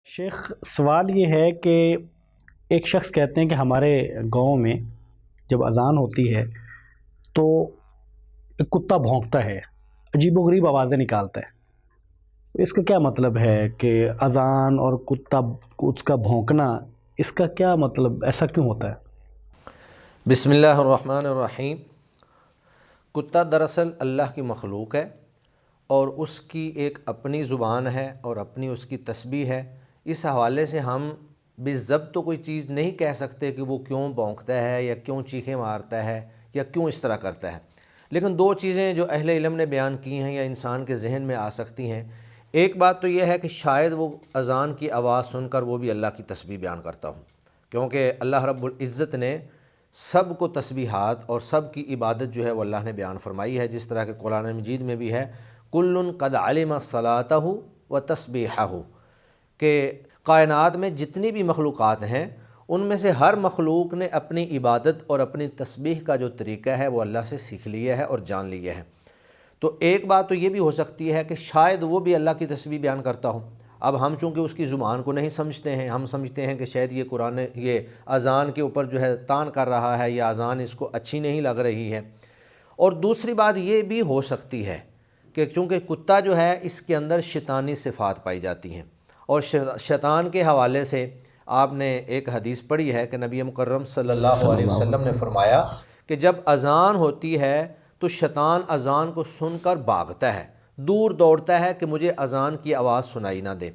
شیخ، سوال یہ ہے کہ ایک شخص کہتے ہیں کہ ہمارے گاؤں میں جب اذان ہوتی ہے تو ایک کتا بھونکتا ہے، عجیب و غریب آوازیں نکالتا ہے۔ اس کا کیا مطلب ہے کہ اذان اور کتا اس کا بھونکنا، اس کا کیا مطلب، ایسا کیوں ہوتا ہے؟ بسم اللہ الرحمن الرحیم۔ کتا دراصل اللہ کی مخلوق ہے اور اس کی ایک اپنی زبان ہے اور اپنی اس کی تسبیح ہے۔ اس حوالے سے ہم بالضبط تو کوئی چیز نہیں کہہ سکتے کہ وہ کیوں بھونکتا ہے یا کیوں چیخیں مارتا ہے یا کیوں اس طرح کرتا ہے، لیکن دو چیزیں جو اہل علم نے بیان کی ہیں یا انسان کے ذہن میں آ سکتی ہیں۔ ایک بات تو یہ ہے کہ شاید وہ اذان کی آواز سن کر وہ بھی اللہ کی تسبیح بیان کرتا ہوں، کیونکہ اللہ رب العزت نے سب کو تسبیحات اور سب کی عبادت جو ہے وہ اللہ نے بیان فرمائی ہے، جس طرح کہ قرآن مجید میں بھی ہے کل قد علم صلاتہ و تسبیحہ، کہ کائنات میں جتنی بھی مخلوقات ہیں ان میں سے ہر مخلوق نے اپنی عبادت اور اپنی تسبیح کا جو طریقہ ہے وہ اللہ سے سیکھ لیا ہے اور جان لیا ہے۔ تو ایک بات تو یہ بھی ہو سکتی ہے کہ شاید وہ بھی اللہ کی تسبیح بیان کرتا ہوں۔ اب ہم چونکہ اس کی زبان کو نہیں سمجھتے ہیں، ہم سمجھتے ہیں کہ شاید یہ اذان کے اوپر جو ہے تان کر رہا ہے یا اذان اس کو اچھی نہیں لگ رہی ہے۔ اور دوسری بات یہ بھی ہو سکتی ہے کہ چونکہ کتا جو ہے اس کے اندر شیطانی صفات پائی جاتی ہیں، اور شیطان کے حوالے سے آپ نے ایک حدیث پڑھی ہے کہ نبی مکرم صلی اللہ علیہ وسلم نے فرمایا کہ جب اذان ہوتی ہے تو شیطان اذان کو سن کر بھاگتا ہے، دور دوڑتا ہے کہ مجھے اذان کی آواز سنائی نہ دے،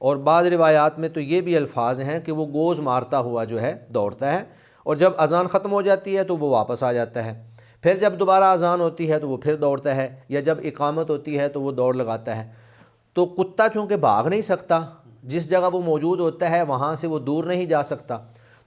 اور بعض روایات میں تو یہ بھی الفاظ ہیں کہ وہ گوز مارتا ہوا جو ہے دوڑتا ہے، اور جب اذان ختم ہو جاتی ہے تو وہ واپس آ جاتا ہے، پھر جب دوبارہ اذان ہوتی ہے تو وہ پھر دوڑتا ہے، یا جب اقامت ہوتی ہے تو وہ دوڑ لگاتا ہے۔ تو کتا چونکہ بھاگ نہیں سکتا، جس جگہ وہ موجود ہوتا ہے وہاں سے وہ دور نہیں جا سکتا،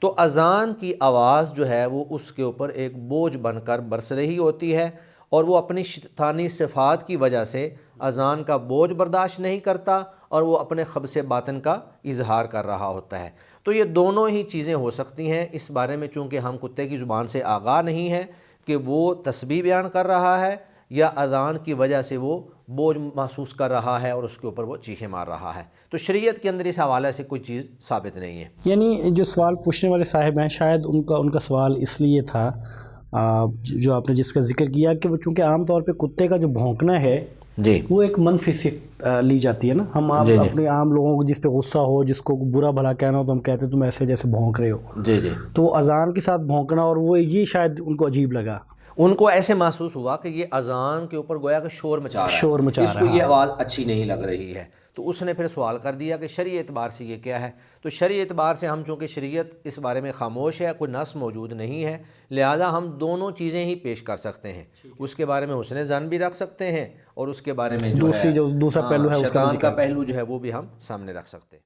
تو اذان کی آواز جو ہے وہ اس کے اوپر ایک بوجھ بن کر برس رہی ہوتی ہے، اور وہ اپنی شیطانی صفات کی وجہ سے اذان کا بوجھ برداشت نہیں کرتا اور وہ اپنے خبث باطن کا اظہار کر رہا ہوتا ہے۔ تو یہ دونوں ہی چیزیں ہو سکتی ہیں۔ اس بارے میں چونکہ ہم کتے کی زبان سے آگاہ نہیں ہیں کہ وہ تسبیح بیان کر رہا ہے یا اذان کی وجہ سے وہ بوجھ محسوس کر رہا ہے اور اس کے اوپر وہ چیخیں مار رہا ہے، تو شریعت کے اندر اس حوالے سے کوئی چیز ثابت نہیں ہے۔ یعنی جو سوال پوچھنے والے صاحب ہیں، شاید ان کا سوال اس لیے تھا جو آپ نے جس کا ذکر کیا کہ وہ چونکہ عام طور پہ کتے کا جو بھونکنا ہے جی وہ ایک منفی صفت لی جاتی ہے نا، ہم اپنے عام لوگوں کو جس پہ غصہ ہو، جس کو برا بھلا کہنا ہو تو ہم کہتے ہیں تم ایسے جیسے بھونک رہے ہو، جی جی تو اذان کے ساتھ بھونکنا، اور وہ یہ شاید ان کو عجیب لگا، ان کو ایسے محسوس ہوا کہ یہ اذان کے اوپر گویا کہ شور مچا رہا ہے، اس کو یہ آواز اچھی نہیں لگ رہی ہے، تو اس نے پھر سوال کر دیا کہ شرعی اعتبار سے یہ کیا ہے۔ تو شرعی اعتبار سے ہم چونکہ شریعت اس بارے میں خاموش ہے، کوئی نص موجود نہیں ہے، لہذا ہم دونوں چیزیں ہی پیش کر سکتے ہیں، اس کے بارے میں حسن ظن بھی رکھ سکتے ہیں اور اس کے بارے میں جو ہے دوسرا پہلو ہے شیطان کا پہلو جو ہے وہ بھی ہم سامنے رکھ سکتے ہیں۔